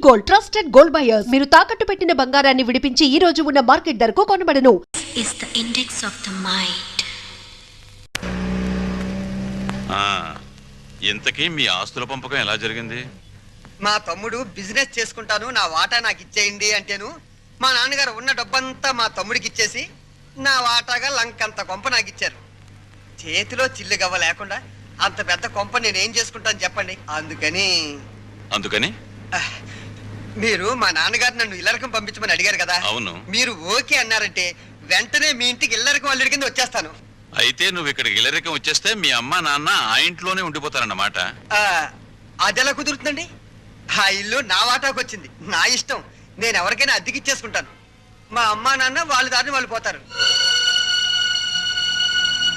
Gold trusted gold buyers మీరు తాకట్టు పెట్టిన బంగారాన్ని విడిపించి ఈ రోజు ఉన్న మార్కెట్ ధరకు కొనబడను. is the index of the mind. ఇంతకీ మీ ఆస్తుల పంపకం ఎలా జరిగింది? మా తమ్ముడు బిజినెస్ చేసుకుంటాను, నా వాటా నాకు ఇచ్చేయండి అంటేను మా నాన్నగారు ఉన్న డబ్బంతా మా తమ్ముడికి ఇచ్చేసి నా వాటాగా లంకంత కొంప నాకు ఇచ్చారు. చేతిలో చిల్లు గవ్వ లేకుండా అంత పెద్ద కొంప నేనేం చేసుకుంటాను చెప్పండి. అందుకని మీరు మా నాన్నగారు నన్ను ఇల్లరకం పంపించమని అడిగారు కదా. అవును. మీరు ఓకే అన్నారంటే వెంటనే మీ ఇంటికి ఇల్లరకం అల్లుడి కింద వచ్చేస్తాను. అయితే నువ్వు ఇక్కడికి ఇల్లరికం వచ్చేస్తే మీ అమ్మ నాన్న ఆ ఇంట్లోనే ఉండిపోతారన్నమాట. అదెలా కుదురుతుందండి? ఆ ఇల్లు నా వాటాకు వచ్చింది, నా ఇష్టం. నేను ఎవరికైనా అద్దెకిచ్చేసుకుంటాను. మా అమ్మా నాన్న వాళ్ళ దారిని వాళ్ళు పోతారు.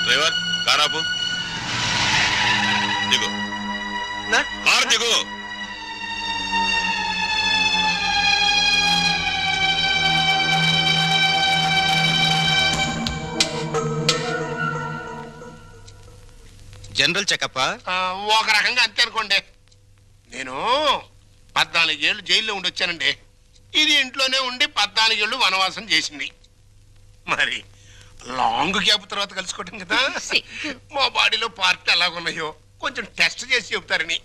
డ్రైవర్ కారాపు దిగు. కారు దిగు. జనరల్ చెకప్ ఒక రకంగా అంతే అనుకోండి. నేను 14 ఏళ్ళు జైల్లో ఉండి వచ్చానండి. ఇది ఇంట్లోనే ఉండి 14 ఏళ్ళు వనవాసం చేసింది. మరి లాంగ్ గ్యాప్ తర్వాత కలుసుకోవటం కదా. మా బాడీలో పార్టీ ఎలాగున్నాయో కొంచెం టెస్ట్ చేసి చెప్తారని.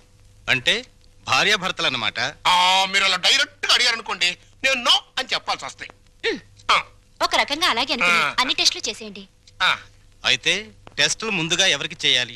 అంటే భార్యాభర్తలు అన్నమాట. మీరు అలా డైరెక్ట్ గా అడిగారు అనుకోండి, నేను నో అని చెప్పాల్సి వస్తాయి. ఒక రకంగా అలాగే అనుకుని అన్ని టెస్టులు చేసేయండి. అయితే టెస్టులు ముందుగా ఎవరికి చేయాలి?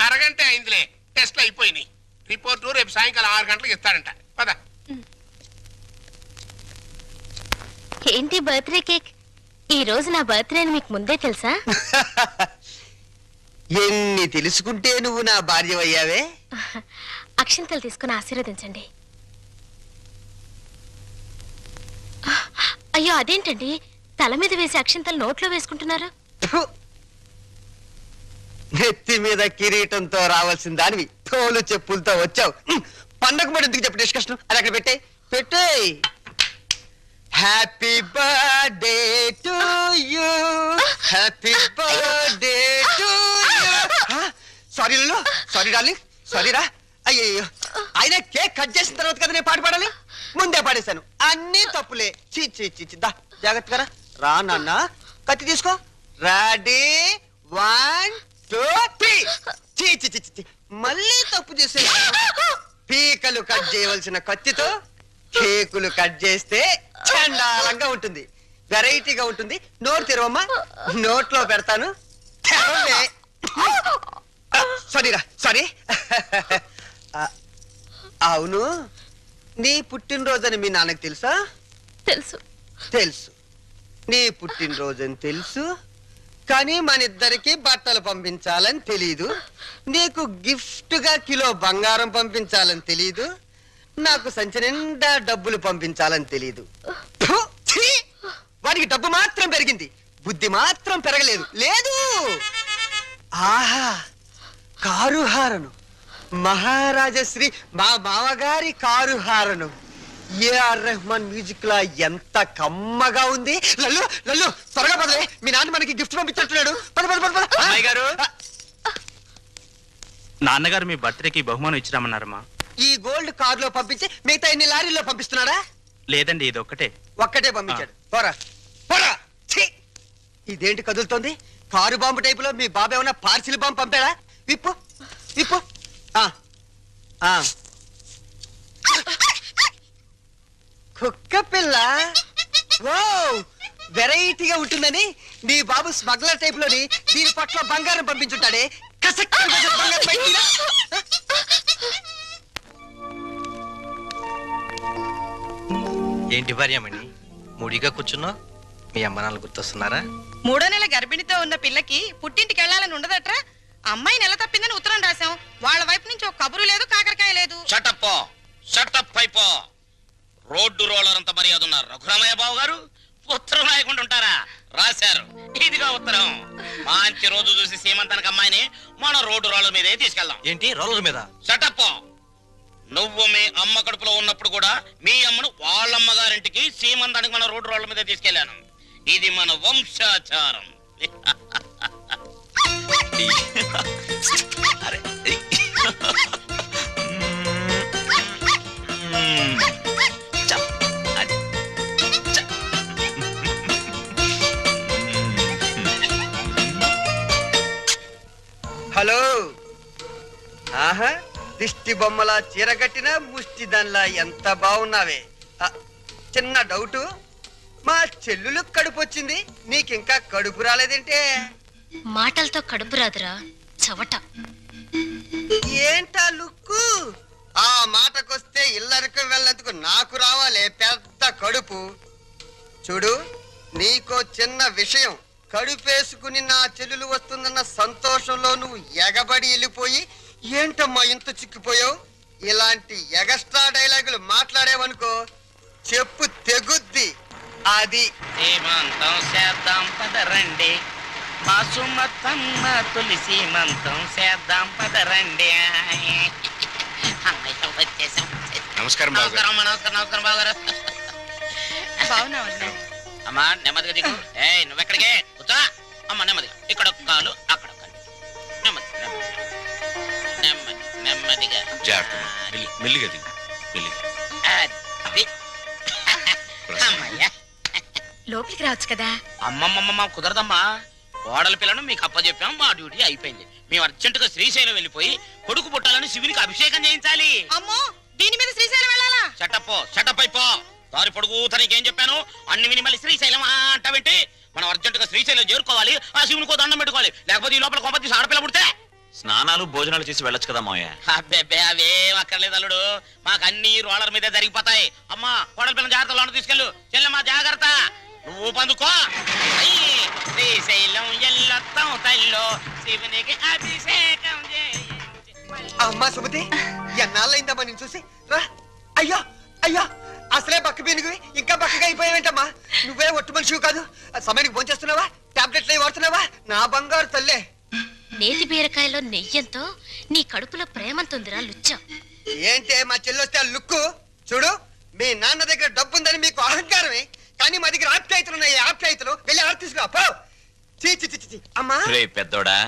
అరగంట అయిందిలే, టెస్ట్లు అయిపోయినాయి. రిపోర్టు రేపు సాయంకాలం 6 గంటలకు ఇస్తారంట. పద. ఏంటి బర్త్డే కేక్? ఈ రోజు నా బర్త్డే అని మీకు ముందే తెలుసా? ఎన్ని తెలుసుకుంటే నువ్వు నా భార్య అయ్యావే. అక్షింతలు తీసుకుని ఆశీర్వదించండి. అయ్యో అదేంటండి, తల మీద వేసి అక్షింతలు నోట్లో వేసుకుంటున్నారు? నెత్తి మీద కిరీటంతో రావాల్సిన దానివి తోలు చెప్పులతో వచ్చావు. పండగ మరి ఎందుకు చెప్పు డిస్కషన్? అది అక్కడ పెట్టే. Happy birthday to you, happy birthday to you. Sorry darling, sorry రా. అయ్యో, ఆయన కేక్ కట్ చేసిన తర్వాత కదా నేను పాట పాడాలి. ముందే పాడేశాను. అన్ని తప్పులే. దా జాగ్రత్తగా రా నాన్న. కత్తి తీసుకో. రెడీ 1 2 3. మళ్ళీ తప్పు చేసే. పీకలు కట్ చేయవలసిన కత్తితో కేకులు కట్ చేస్తే చండాలంగా ఉంటుంది, వెరైటీగా ఉంటుంది. నోరు తెరవమ్మా, నోట్లో పెడతాను. సారీ. అవును, నీ పుట్టినరోజని మీ నాన్నకు తెలుసా? తెలుసు. నీ పుట్టినరోజని తెలుసు, కానీ మన ఇద్దరికి బట్టలు పంపించాలని తెలీదు. నీకు గిఫ్ట్ గా కిలో బంగారం పంపించాలని తెలీదు. నాకు సంచి నిండా డబ్బులు పంపించాలని తెలీదు. వాడికి డబ్బు మాత్రం పెరిగింది, బుద్ధి మాత్రం పెరగలేదు. లేదు. ఆహా, కారు హారను, మహారాజశ్రీ మా మామగారి car horn. AR Rahman music లా ఎంత కమ్మగా ఉంది. లల్లు త్వరగా పదలే, మీ నాన్న మనకి గిఫ్ట్ పంపించుంటున్నాడు. అమ్మాయి గారు, నాన్నగారు మీ బర్త్డేకి బహుమానం ఇచ్చిరామన్నారమ్మా. ఈ గోల్డ్ కార్ లో పంపించి మిగతా ఎన్ని లారీల్లో పంపిస్తున్నాడా? లేదండి, ఇది ఒక్కటే పంపించాడు. పోరా. ఇదేంటి కదులుతోంది? కారు బాంబు టైపులో మీ బాబు ఏమన్నా పార్సిల్ బాంబు పంపాడా? విప్పు. కుక్క పిల్ల ఓ వెరైటీగా ఉంటుందని నీ బాబు స్మగ్లర్ టైప్ లోని దీని పట్ల బంగారం పంపించుంటాడే కసక్క బంగారం బయటిరా. ఏంటి భార్యమణి మూడిగా కూర్చున్నావు? మీ అమ్మ నాన్న గుర్తొస్తున్నారా? 3వ నెల గర్భిణితో ఉన్న పిల్లకి పుట్టింటికి వెళ్ళాలని ఉండదట్రా. అమ్మాయి నెల తప్పిందని ఉత్తరం రాశాం. వాళ్ళ వైపు నుంచి ఒక కబురు లేదు, కాకరకాయ లేదు. షటప్ అయిపో. రోడ్డు రోలర్ అంత మర్యాద ఉన్నారు రఘురామయ్య బాబు గారు. ఉత్తరం రాయకుండా ఉంటారా? రాశారు. ఇదిగా ఉత్తరం. మంచి రోజు చూసి సీమంతానికి అమ్మాయిని మన రోడ్డు రోలర్ మీదే తీసుకెళ్దాం. ఏంటి రోలర్ మీద? షటప్. నువ్వు మీ అమ్మ కడుపులో ఉన్నప్పుడు కూడా మీ అమ్మను వాళ్ళమ్మ గారింటికి సీమంతానికి మన రోడ్డు రోలర్ మీద తీసుకెళ్లాను. ఇది మన వంశాచారం. హలో ఆహా దిష్టి బొమ్మలా చీరగట్టిన ముష్టి దానిలా ఎంత బాగున్నావే. చిన్న డౌటు, మా చెల్లులు కడుపు వచ్చింది, నీకింకా కడుపు రాలేదేంటే? మాటలతో కడుపు రాదురా చవట. ఏంటా లుక్కు? ఆ మాటకొస్తే ఇల్లరికి వెళ్ళేందుకు నాకు రావాలే పెద్ద కడుపు. చూడు, నీకో చిన్న విషయం. కడుపేసుకుని నా చెల్లెలు వస్తుందన్న సంతోషంలో నువ్వు ఎగబడి వెళ్ళిపోయి ఏంటమ్మా ఇంత చిక్కిపోయావు? ఇలాంటి ఎగస్ట్రా డైలాగులు మాట్లాడేవనుకో చెప్పు తెగుద్ది. అది సీమంతం చేద్దాం పదరండి, మా సుమతమ్మ తొలి సీమంతం చేద్దాం పదరండి. వచ్చేసాం. నమస్కారం బాబు గారు. నమస్కారం బాబు గారు. బాగున్నావన్నా? అమ్మా నెమ్మదిగా దిగు. నువ్వెక్కడికే కూర్చో. అమ్మ నెమ్మదిగా. ఇక్కడ ఒక కాలు, అక్కడ ఒక కాలు. నెమ్మదిగా. జాగ్రత్త. మెల్లిగా దిగు. అది. అమ్మయ్యా. లోపలికి రావచ్చు కదా. అమ్మమ్మమ్మ కుదరదమ్మా. కోడల పిల్లను మీకు అప్పచెప్పాం. మా డ్యూటీ అయిపోయింది. మేము అర్జెంటుగా శ్రీశైలం వెళ్ళిపోయి కొడుకు పుట్టాలని శివునికి అభిషేకం చేయించాలి. అమ్మో, దీని మీద శ్రీశైలం వెళ్ళాలా? షటప్ అయిపో. దారి పొడుగు తనకేం చెప్పాను? అన్ని విని మళ్ళీ శ్రీశైలం అంటావేంటి? మనం అర్జెంటుగా శ్రీశైలం చేరుకోవాలి. ఆ శివునికో దండం పెట్టుకోవాలి. లేకపోతే ఈ లోపల కొంపతి ఆడపిల్ల పుడితే స్నానాలు భోజనాలు చేసి వెళ్ళొచ్చు కదా మావయ్య. అబ్బే అవేం అక్కర్లేదు అల్లుడు. మాకు అన్ని రోలర్ మీదే జరిగిపోతాయి. అమ్మా కోడల పిల్లల జాగ్రత్తలో తీసుకెళ్ళు. చెల్లెమ్మా జాగ్రత్త. నువ్వు పందుకో. శ్రీశైలం ఎల్లొత్తం తల్లో శివునికి అభిషేకం అమ్మా సుమతి, ఎన్నాళ్ళైందమ్మా నేను చూసి. రా. అయ్యో అయ్యో, అసలే బక్క పీనుగువి ఇంకా బక్కగా అయిపోయావేంటమ్మా? నువ్వే ఒట్టు మనిషివి కాదు. సమయానికి భోంచేస్తున్నావా? టాబ్లెట్లు అవి వాడుతున్నావా? నా బంగారు తల్లే. నేతి బీరకాయలో నెయ్యంతో నీ కడుపులో ప్రేమంతుందిరా లుచ్చ. ఏంటే మా చెల్లొస్తే ఆ లుక్కు? చూడు, మీ నాన్న దగ్గర డబ్బుందని మీకు అహంకారమే, కానీ మా దగ్గర ఆప్యాయతలు ఉన్నాయి. ఆప్యాయతలు వెళ్ళి ఆడ తీసుకురా పో. చీ అమ్మా. రే పెద్దోడా,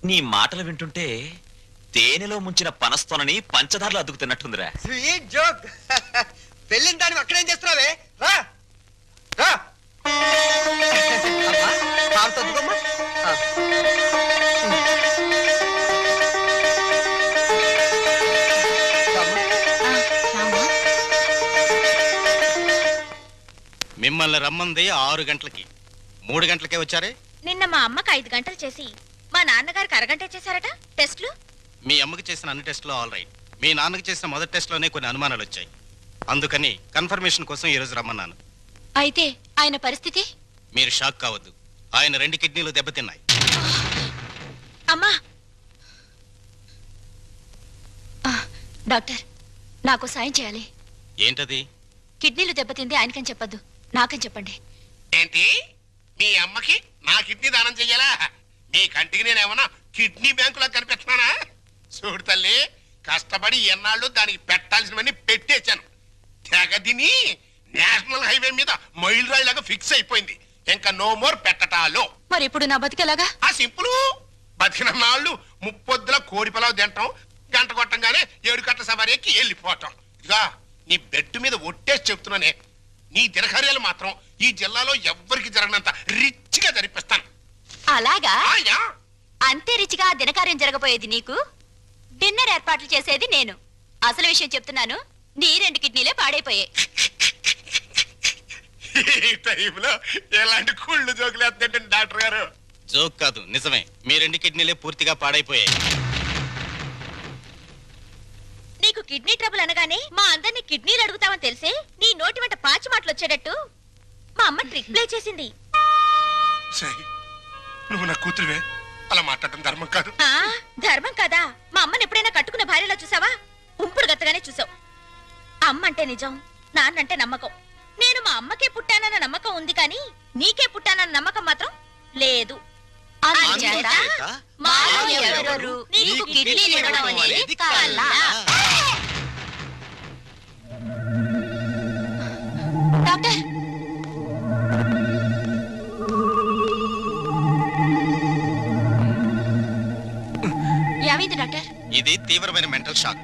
నీ మాటలు వింటుంటే తేనెలో ముంచిన పనస్తోనని పంచదారలు అద్దుకుతున్నట్టుందిరా. Sweet joke. పెళ్ళిన దాన్ని అక్కడేం చేస్తున్నావే? రా రా. అమ్మా, కారు తద్దుకోమ్మా. మిమ్మల్ని రమ్మంది 6 గంటలకి. 3 గంటలకే వచ్చారే? నిన్న మా అమ్మకి 5 గంటలు చేసి మా నాన్నగారికి అరగంట చేశారట టెస్ట్లు. మీ అమ్మకి చేసిన అన్ని టెస్టులు ఆల్ రైట్. మీ నాన్నకి చేసిన మొదటి టెస్ట్లోనే కొన్ని అనుమానాలు వచ్చాయి. అందుకని కన్ఫర్మేషన్ కోసం ఈ రోజు రమ్మన్నాను. అయితే ఆయన పరిస్థితి? మీరు షాక్ కావద్దు. ఆయన 2 కిడ్నీలు దెబ్బతిన్నాయి. అమ్మా డాక్టర్, నాకు సాయం చేయాలి. ఏంటది? కిడ్నీలు దెబ్బతింది ఆయనకని చెప్పద్దు, నాకని చెప్పండి. ఏంటి? మీ అమ్మకి నా కిడ్నీ దానం చెయ్యాలా? నీ కంటికి నేనేమన్నా కిడ్నీ బ్యాంకులా కనిపిస్తున్నానా? చూడు తల్లి, కష్టపడి ఎన్నాళ్ళు దానికి పెట్టాల్సినవన్నీ పెట్టేశాను. తెగదిని నేషనల్ హైవే మీద మైల్ రాయిలాగా ఫిక్స్ అయిపోయింది. ఇంకా నో మోర్ పెట్టటాలో. మరి ఇప్పుడు నా బతికేలాగా? ఆ సింపుల్. బతికిన నాళ్ళు ముప్పొద్దుల కోడి పొలావు తింటాం, గంట కొట్టంగానే 7 కట్ల సవారీ ఎక్కి వెళ్ళిపోవటం. ఇదిగా నీ బెడ్ మీద ఒట్టేసి చెప్తున్నానే, నీ దినకార్యాలు మాత్రం ఈ జిల్లాలో ఎవ్వరికి జరగనంత రిచ్గా జరిపిస్తాను. అలాగా? ఆయా. అంతే రిచిగా దినకార్యం జరగబోయేది నీకు, డిన్నర్ ఏర్పాట్లు చేసేది నేను. అసలు విషయం చెప్తున్నాను, నీ 2 కిడ్నీలే పాడైపోయాయి. ఈ టైంలో ఎలాంటి కుళ్ళు జోకులు వేస్తుంటే డాక్టర్ గారు. జోక్ కాదు, నిజమే. మీ 2 కిడ్నీలే పూర్తిగా పాడైపోయాయి. నీకు కిడ్నీ ట్రబుల్ అనగానే మా అందరినీ కిడ్నీలు అడుగుతామని తెలిసే నీ నోటి వెంట పాచి మాటలు వచ్చేటట్టు మా అమ్మ ట్రిక్ ప్లే చేసింది. సై, నువ్వు నా కూతురువే, అలా మాట్లాడటం ధర్మం కాదు. ఆ ధర్మం కాదా? మా అమ్మని ఎప్పుడైనా కట్టుకున్న భార్యలా చూసావా? ఉంపుడు గత్తగానే చూసావు. అమ్మ అంటే నిజం, నాన్నంటే నమ్మకం. నేను మా అమ్మకే పుట్టానన్న నమ్మకం ఉంది కానీ నీకే పుట్టానన్న నమ్మకం మాత్రం లేదు. అందుచేత మాలో ఎవరెవరు నీకు కిడ్నీలు ఇవ్వడం అనేది కల్లా. డాక్టర్, ఏమైంది డాక్టర్? ఇది తీవ్రమైన మెంటల్ షాక్.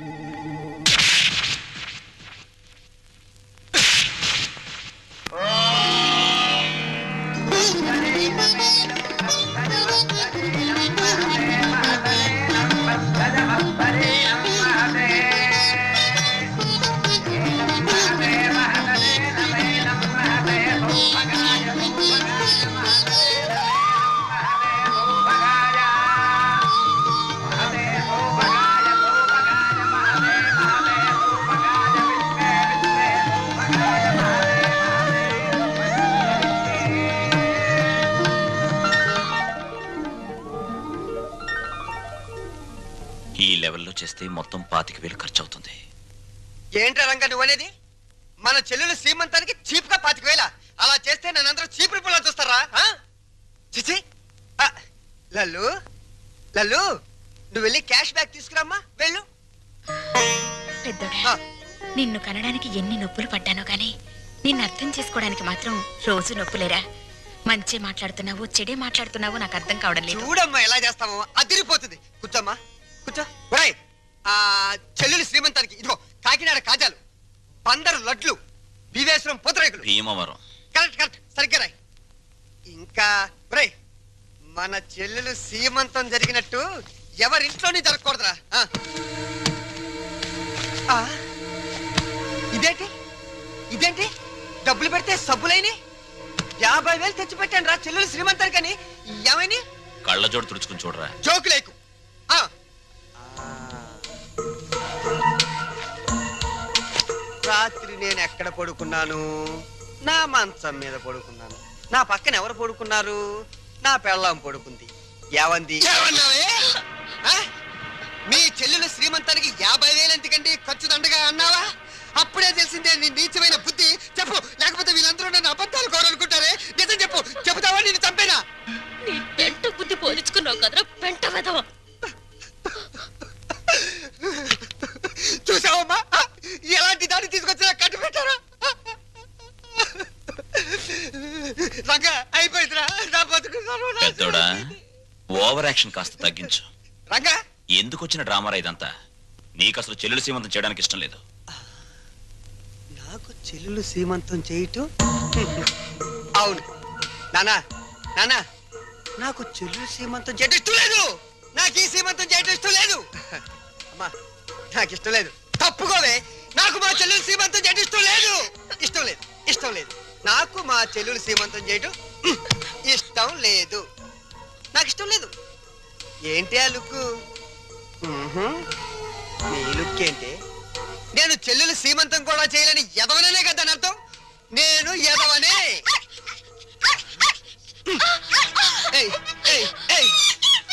ఈ లెవెల్లో చేస్తే మొత్తం 25,000 ఖర్చు అవుతుంది. ఏంట్రా రంగా నువ్వు అనేది? మన చెల్లెలు శ్రీమంతానికి చీప్ గా 25,000. అలా చేస్తే నన్నందరూ చీప్ రిపుల్లా చూస్తారా? చిచి. లల్లు లల్లు, నువ్వు వెళ్ళి క్యాష్ బ్యాక్ తీసుకురామ్మా, వెళ్ళు. పెద్దోడా, నిన్ను కనడానికి ఎన్ని నొప్పులు పడ్డానో గానీ నిన్ను అర్థం చేసుకోవడానికి మాత్రం రోజు నొప్పులేరా. మంచి మాట్లాడుతున్నావు, చెడే మాట్లాడుతున్నావు నాకు అర్థం కావడం లేదు. చూడమ్మా ఎలా చేస్తావో, అదిరిపోతుంది. కూర్చోమ్మా, కూర్చో. ఒరేయ్, చెల్లెలు శ్రీమంతానికి ఇదిగో కాకినాడ కాజాలు, 12 లడ్లు, వివేశ్వరం పూతరేకులు. భీమవరం. కరెక్ట్ కరెక్ట్, సరిగ్గా రాయ్. ఇంకా ఒరేయ్, మన చెల్లెలు సీమంతం జరిగినట్టు ఎవరింట్లోనే జరగకూడదురా. ఇదేంటి ఇదేంటి డబ్బులు పెడితే సబ్బులైని 50,000 తెచ్చి పెట్టాను రా చెల్లెలు శ్రీమంతానికని. ఏమైనా కళ్ళజోడు తుడుచుకుని చూడరా. జోకు లేకు. రాత్రి నేను ఎక్కడ పడుకున్నాను? నా మంచం మీద పడుకున్నాను. నా పక్కన ఎవరు పడుకున్నారు? నా పెళ్ళాం పడుకుంది. ఏవంది? మీ చెల్లెలు శ్రీమంతానికి 50,000 ఎందుకండి ఖర్చు దండగా అన్నావా? అప్పుడే తెలిసిందే నీ నీచమైన బుద్ధి. చెప్పు, లేకపోతే వీళ్ళందరూ నన్ను అబద్ధాలు కోరనుకుంటారే. నిజం చెప్పు, చెబుతావా నేను చంపేనా? నీ పెంట బుద్ధి పోల్చుకున్నావు కదరా పెంట వెధవ. చూసావమ్మా, ఎలాంటి దాన్ని తీసుకొచ్చినా కట్టు పెట్టారా? రంగా అయిపోయిందిరా నా బతుకు. పెద్దోడా, ఓవర్ యాక్షన్ కాస్త తగ్గించు. రంగా, ఎందుకు వచ్చిన డ్రామారా ఇదంతా? నీకు అసలు చెల్లెలు సీమంతం చేయడానికి ఇష్టం లేదు. నాకు చెల్లెలు సీమంతం చేయటం? అవును నానా, నానా, నాకు చెల్లెలు సీమంతం చేయటం ఇష్టం లేదు. నాకు ఈ సీమంతం చేయటం ఇష్టం లేదు. అమ్మా, నాకు ఇష్టం లేదు. తప్పుకోవే. నాకు మా చెల్లెలు సీమంతం చేయటం ఇష్టం లేదు. ఇష్టం లేదు, ఇష్టం లేదు. నాకు మా చెల్లెలు సీమంతం చేయటం ఇష్టం లేదు. నాకు ఇష్టం లేదు. ఏంటి ఆ లుక్? నీ లుక్ ఏంటి? నేను చెల్లెలు సీమంతం కూడా చేయలేని ఎదవననే కదా అని అర్థం. నేను ఎదవనే.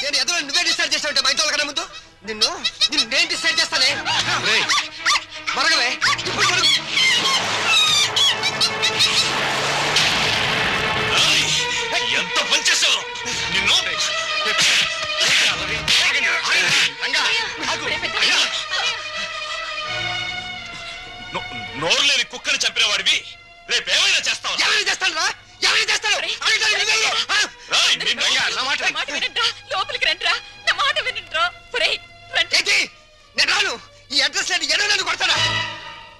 నేను ఎదవ నువ్వే డిసైడ్ చేస్తావుంటే మా ఇంట్లో కన్నా ముందు నిన్ను నేను డిసైడ్ చేస్తానే. మరగవే ఇప్పుడు మరుగు. ఎంత పనిచేసావు నిన్ను. నోరు లేని కుక్కని చంపిన వాడివి రేపేమైనా చేస్తావు.